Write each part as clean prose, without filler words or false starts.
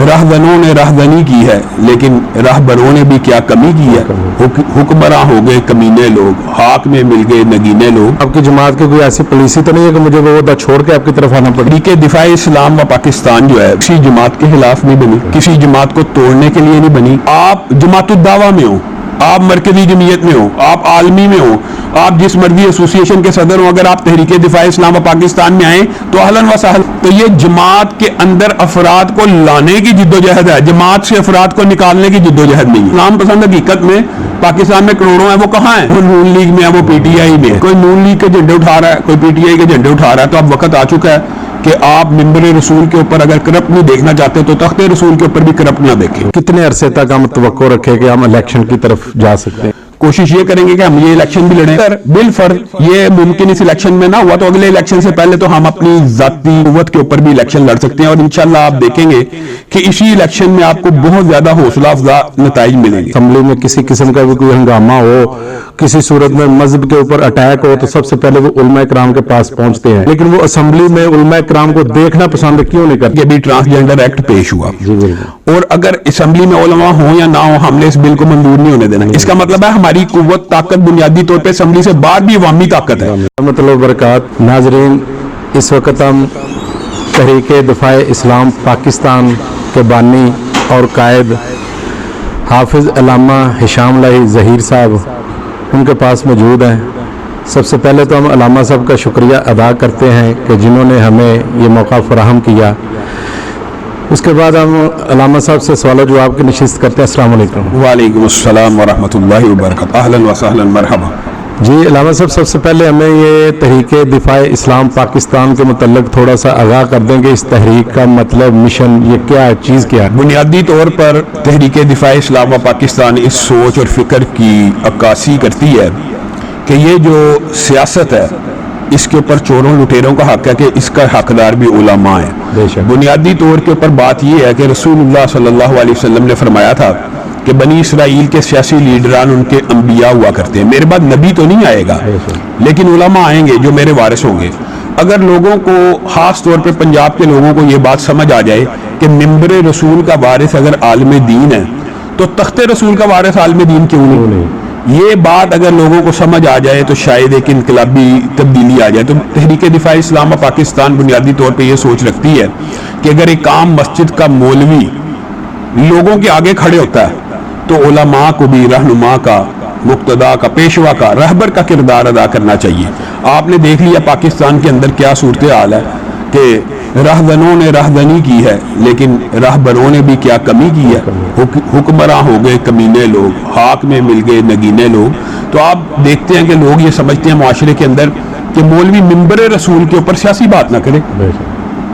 रहबरों ने रहबनी की है, लेकिन रहबरों ने भी क्या कमी की है। हुक्मरां हो गए कमीने लोग, हाक में मिल गए नगीने लोग। आपकी जमात की कोई ऐसी पॉलिसी तो नहीं है कि मुझे वो ओहदा छोड़ के आपकी तरफ आना पड़े? तहरीके दिफा इस्लाम व पाकिस्तान जो है किसी जमात के खिलाफ नहीं बनी, किसी जमात को तोड़ने के लिए नहीं बनी। आप जमातुद दावा में हो, आप मरकजी जमीयत में हो, आप आलमी में हो, आप जिस मर्जी एसोसिएशन के सदर हो, अगर आप तहरीके दिफा इस्लाम व पाकिस्तान में आए तो अहलन व सहलन। तो ये जमात के अंदर अफराद को लाने की जिद्दोजहद है, जमात से अफराद को निकालने की जिद्दोजहद नहीं है। इस्लाम पसंद हकीकत में पाकिस्तान में करोड़ों है, वो कहाँ है? वो नून लीग में है, वो पीटीआई में है। कोई नून लीग के झंडे उठा रहा है, कोई पीटीआई के झंडे उठा रहा है। तो अब वक्त आ चुका है कि आप मिंबर रसूल के ऊपर अगर करप्ट नहीं देखना चाहते तो तख्ते रसूल के ऊपर भी करप्ट ना देखें। कितने अरसे तक हम तवक्को रखें कि हम इलेक्शन की तरफ जा सकते हैं? कोशिश ये करेंगे कि हम ये इलेक्शन भी लड़ें। अगर बिल फर्ज ये मुमकिन इस इलेक्शन में ना हुआ तो अगले इलेक्शन से पहले तो हम अपनी जाती कुव्वत के ऊपर भी इलेक्शन लड़ सकते हैं, और इंशाल्लाह आप देखेंगे कि इसी इलेक्शन में आपको बहुत ज्यादा हौसला अफजा नताइज मिलेंगे। असेंबली में किसी किस्म का भी कोई हंगामा हो, किसी सूरत में मजहब के ऊपर अटैक हो, तो सबसे पहले वो उलमा इकराम के पास पहुंचते हैं, लेकिन वो असेंबली में उलमा इकराम को देखना पसंद क्यों नहीं करते? अभी ट्रांसजेंडर एक्ट पेश हुआ, और अगर असेंबली में उलमा हो या ना हो, हमने इस बिल को मंजूर नहीं होने देना। इसका मतलब है हमारी कुव्वत ताकत बुनियादी तौर पे असेंबली से बाहर भी अवामी ताकत है। मतलब बरकात नाजरीन, इस वक्त हम तहरीके दिफा इस्लाम पाकिस्तान के बानी और कायद हाफिज अल्लामा हिशाम लाही ज़हीर साहब उनके पास मौजूद हैं। सबसे पहले तो हम अल्लामा साहब का शुक्रिया अदा करते हैं कि जिन्होंने हमें ये मौका फराहम किया। उसके बाद हम अल्लामा साहब से सवाल जवाब की नशिस्त करते हैं। अस्सलाम वालेकुम। वालेकुम अस्सलाम व रहमतुल्लाहि व बरकातहू। अहलन व सहलन, मरहबा। जी अल्लामा साहब, सबसे पहले हमें ये तहरीके दिफा इस्लाम पाकिस्तान के मुतल्लिक थोड़ा सा आगाह कर दें कि इस तहरीक का मतलब, मिशन, ये क्या है, चीज़ क्या है? बुनियादी तौर पर तहरीके दिफा इस्लाम व पाकिस्तान इस सोच और फिक्र की अक्कासी करती है कि ये जो सियासत है इसके ऊपर चोरों लुटेरों का हक है कि इसका हकदार भी उलमा है। बुनियादी तौर के ऊपर बात यह है कि रसूलुल्लाह सल्लल्लाहु अलैहि वसल्लम ने फरमाया था कि बनी इसराइल के सियासी लीडरान उनके अंबिया हुआ करते हैं। मेरे बाद नबी तो नहीं आएगा, लेकिन उलमा आएंगे जो मेरे वारिस होंगे। अगर लोगों को, खास तौर पे पंजाब के लोगों को ये बात समझ आ जाए कि मिंबर रसूल का वारिस अगर आलम दीन है तो तख्ते रसूल का वारिस आलम दीन क्यों नहीं? ये बात अगर लोगों को समझ आ जाए तो शायद एक इनकलाबी तब्दीली आ जाए। तो तहरीके दिफा इस्लाम पाकिस्तान बुनियादी तौर पे ये सोच रखती है कि अगर एक आम मस्जिद का मौलवी लोगों के आगे खड़े होता है तो उलमा को भी रहनुमा का, मुक्तदा का, पेशवा का, रहबर का किरदार अदा करना चाहिए। आपने देख लिया पाकिस्तान के अंदर क्या सूरत हाल है कि रहबरों ने रहबनी की है, लेकिन रहबरों ने भी क्या कमी की है। हुक्मरां हो गए कमीने लोग, हाक में मिल गए नगीने लोग। तो आप देखते हैं कि लोग ये समझते हैं माशरे के अंदर कि मौलवी मिंबर रसूल के ऊपर सियासी बात ना करे,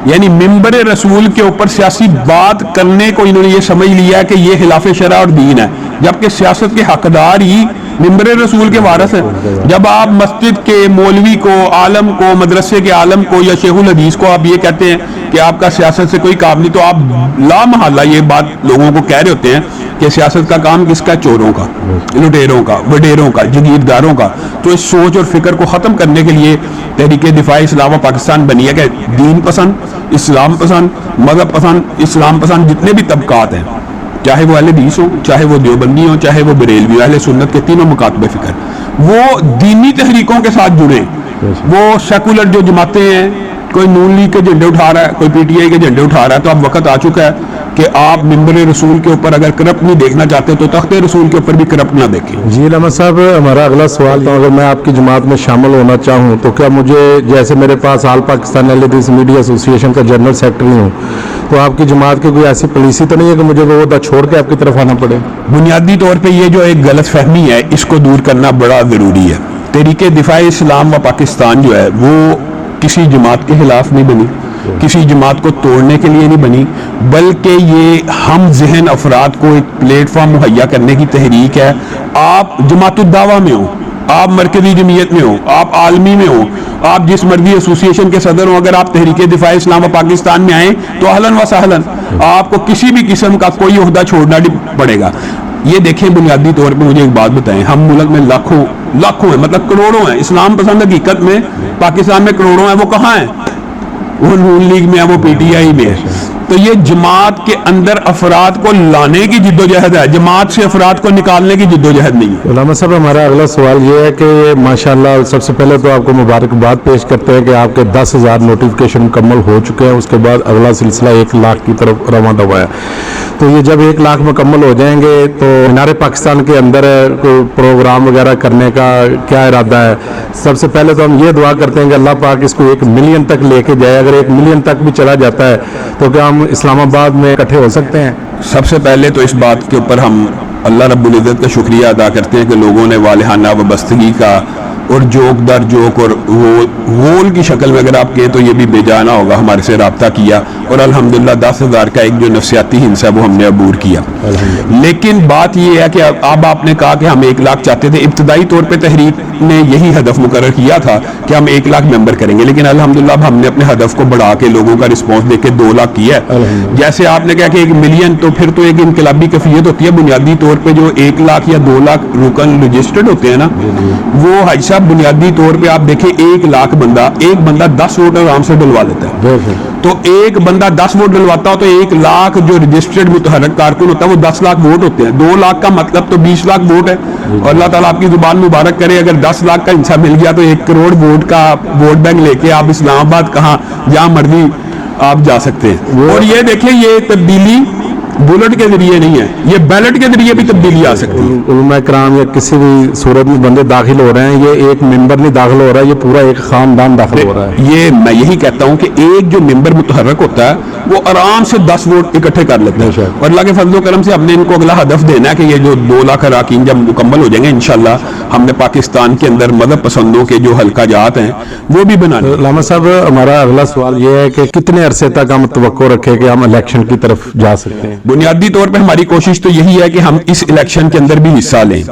यानी मिंबर रसूल के ऊपर सियासी बात करने को इन्होंने ये समझ लिया कि ये खिलाफ शरा और दीन है, जबकि सियासत के हकदार ही मिंबर रसूल के वारिस हैं। जब आप मस्जिद के मौलवी को, आलम को, मदरसे के आलम को या शेखुल हदीस को आप ये कहते हैं कि आपका सियासत से कोई काम नहीं, तो आप लामहल्ला ये बात लोगों को कह रहे होते हैं कि सियासत का काम किसका? चोरों का, लुटेरों का, वडेरों का, जगीरदारों का। तो इस सोच और फिक्र को ख़त्म करने के लिए तहरीके दिफा इस्लाम पाकिस्तान बनी है कि दीन पसंद, इस्लाम पसंद, मजहब पसंद, इस्लाम पसंद जितने भी तबकात हैं, चाहे वो अहले हदीस हो, चाहे वो देवबंदी हो, चाहे वो बरेलवी, अहले सुन्नत के तीनों मुकातबे फिक्र, वो दीनी तहरीकों के साथ जुड़े। वो सेकुलर जो जमातें हैं, कोई नून लीग के झंडे उठा रहा है, कोई पीटीआई के झंडे उठा रहा है, तो अब वक्त आ चुका है कि आप मिंबर रसूल के ऊपर अगर करप्ट नहीं देखना चाहते तो तख्ते रसूल के ऊपर भी करप्ट ना देखें। जी अल्लामा साहब, हमारा अगला सवाल था, अगर मैं आपकी जमात में शामिल होना चाहूँ तो क्या मुझे, जैसे मेरे पास आल पाकिस्तान अहले हदीस मीडिया एसोसिएशन का जनरल सेक्रेटरी हूँ, तो आपकी जमात की कोई ऐसी पॉलिसी तो नहीं है कि मुझे वो ओहदा छोड़ के आपकी तरफ आना पड़े? बुनियादी तौर पर ये जो एक गलत फहमी है इसको दूर करना बड़ा ज़रूरी है। तहरीके दिफा इस्लाम व पाकिस्तान जो है वो किसी जमात के खिलाफ नहीं बनी, किसी जमात को तोड़ने के लिए नहीं बनी, बल्कि ये हम जहन अफराद को एक प्लेटफॉर्म मुहैया करने की तहरीक है। आप जमातुद दावा में हो, आप मरकजी जमीयत में हो, आप आलमी में हो, आप जिस मर्जी एसोसिएशन के सदर हो, अगर आप तहरीके दिफा इस्लाम पाकिस्तान में आए तो अहलन व सहलन, आपको किसी भी किस्म का कोई ओहदा छोड़ना नहीं पड़ेगा। ये देखें, बुनियादी तौर पे मुझे एक बात बताएं, हम मुल्क में लाखों हैं, मतलब करोड़ों हैं। इस्लाम पसंद हकीकत में पाकिस्तान में करोड़ों हैं, वो कहाँ हैं? वो नून लीग में है, वो पीटीआई में है। تو یہ جماعت کے اندر افراد کو لانے کی جدوجہد ہے، جماعت سے افراد کو نکالنے کی جدوجہد نہیں ہے۔ علامہ صاحب ہمارا اگلا سوال یہ ہے کہ ماشاءاللہ سب سے پہلے تو آپ کو مبارکباد پیش کرتے ہیں کہ آپ کے 10,000 نوٹیفیکیشن مکمل ہو چکے ہیں، اس کے بعد اگلا سلسلہ 1 لاکھ کی طرف روانہ ہوا ہے۔ تو یہ جب 1 لاکھ مکمل ہو جائیں گے تو مینار پاکستان کے اندر کوئی پروگرام وغیرہ کرنے کا کیا ارادہ ہے؟ سب سے پہلے تو ہم یہ دعا کرتے ہیں کہ اللہ پاک اس کو 1 ملین تک لے کے جائے، اگر 1 ملین تک بھی چلا جاتا ہے تو کیا ہم اسلام آباد میں اکٹھے ہو سکتے ہیں؟ سب سے پہلے تو اس بات کے اوپر ہم اللہ رب العزت کا شکریہ ادا کرتے ہیں کہ لوگوں نے والہانہ وابستگی کا اور جوک در جوک اور غول کی شکل میں اگر آپ کہیں تو یہ بھی بے جانا ہوگا ہمارے سے رابطہ کیا، اور الحمدللہ 10,000 کا ایک جو نفسیاتی ہنسا وہ ہم نے عبور کیا۔ لیکن بات یہ ہے کہ اب آپ نے کہا کہ ہم 1 لاکھ چاہتے تھے، ابتدائی طور پہ تحریک نے یہی ہدف مقرر کیا تھا کہ ہم 1 لاکھ ممبر کریں گے، لیکن الحمدللہ اب ہم نے اپنے ہدف کو بڑھا کے لوگوں کا رسپانس دیکھ کے 2 لاکھ کیا ہے۔ جیسے آپ نے کہا کہ 1 ملین، تو پھر تو ایک انقلابی کیفیت ہوتی ہے۔ بنیادی طور پہ جو 1 لاکھ یا 2 لاکھ رکن رجسٹرڈ ہوتے ہیں نا، وہ حاج صاحب بنیادی طور پہ آپ دیکھیں 1 لاکھ بندہ، ایک بندہ 10 ووٹ آرام سے ڈلوا لیتا ہے۔ تو ایک بندہ 10 ووٹ ڈلواتا ہو تو 1 لاکھ جو رجسٹرڈ متحرک کارکن ہوتا ہے وہ 10 لاکھ ووٹ ہوتے ہیں۔ 2 لاکھ کا مطلب تو 20 لاکھ ووٹ ہے، اور اللہ تعالیٰ آپ کی زبان مبارک کرے، اگر 10 لاکھ کا حصہ مل گیا تو 1 کروڑ ووٹ کا ووٹ بینک لے کے آپ اسلام آباد کہاں جہاں مرضی آپ جا سکتے ہیں۔ اور یہ دیکھیں یہ تبدیلی بلٹ کے ذریعے نہیں ہے، یہ بیلٹ کے ذریعے بھی تبدیلی آ سکتی ہے۔ علماء کرام یا کسی بھی صورت میں بندے داخل ہو رہے ہیں، یہ ایک ممبر نہیں داخل ہو رہا ہے، یہ پورا ایک خاندان داخل ہو رہا ہے۔ یہ میں یہی کہتا ہوں کہ ایک جو ممبر متحرک ہوتا ہے وہ آرام سے 10 ووٹ اکٹھے کر لیتا ہے، اور اللہ کے فضل و کرم سے ہم نے ان کو اگلا ہدف دینا ہے کہ یہ جو 2 لاکھ اراکین جب مکمل ہو جائیں گے انشاءاللہ ہم نے پاکستان کے اندر مذہب پسندوں کے جو حلقہ جات ہیں وہ بھی بنانے۔ علامہ صاحب ہمارا اگلا سوال یہ ہے کہ کتنے عرصے تک ہم توقع رکھیں کہ ہم الیکشن کی طرف جا سکتے ہیں؟ بنیادی طور پہ ہماری کوشش تو یہی ہے کہ ہم اس الیکشن کے اندر بھی حصہ لیں،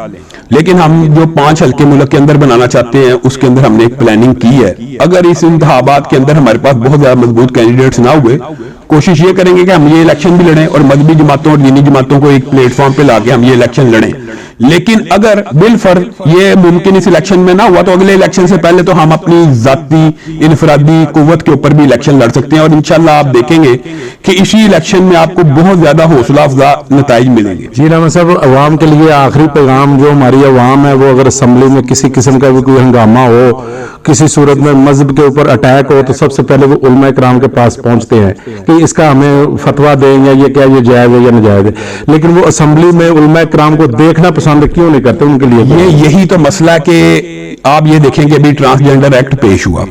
لیکن ہم جو 5 حلقے ملک کے اندر بنانا چاہتے ہیں اس کے اندر ہم نے ایک پلاننگ کی ہے۔ اگر اس انتخابات کے اندر ہمارے پاس بہت زیادہ مضبوط کینڈیڈیٹس نہ ہوئے، کوشش یہ کریں گے کہ ہم یہ الیکشن بھی لڑیں اور مذہبی جماعتوں اور دینی جماعتوں کو ایک پلیٹ فارم پہ لا کے ہم یہ الیکشن لڑیں۔ لیکن اگر بالفرض یہ ممکن اس الیکشن میں نہ ہوا تو اگلے الیکشن سے پہلے تو ہم اپنی ذاتی انفرادی قوت کے اوپر بھی الیکشن لڑ سکتے ہیں، اور انشاءاللہ آپ دیکھیں گے کہ اسی الیکشن میں آپ کو بہت زیادہ حوصلہ افزا نتائج ملیں گے۔ جی علامہ صاحب، عوام کے لیے آخری پیغام، جو ہماری عوام ہے وہ اگر اسمبلی میں کسی قسم کا بھی کوئی ہنگامہ ہو، کسی صورت میں مذہب کے اوپر اٹیک ہو، تو سب سے پہلے وہ علماء کرام کے پاس پہنچتے ہیں کہ اس کا ہمیں فتویٰ دیں یا یہ کیا یہ جائز ہے یا ناجائز ہے، لیکن وہ اسمبلی میں علماء کرام کو دیکھنا پسند کیوں نہیں کرتے؟ ان کے لیے یہی تو مسئلہ کہ آپ یہ دیکھیں کہ ابھی ٹرانسجینڈر ایکٹ پیش ہوا،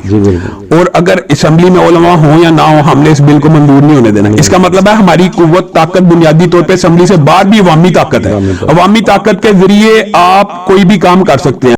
اور اگر اسمبلی میں علماء ہوں یا نہ ہوں ہم نے اس بل کو منظور نہیں ہونے دینا۔ اس کا مطلب ہے ہماری قوت طاقت بنیادی طور پہ اسمبلی سے باہر بھی عوامی طاقت ہے۔ عوامی طاقت کے ذریعے آپ کوئی بھی کام کر سکتے ہیں۔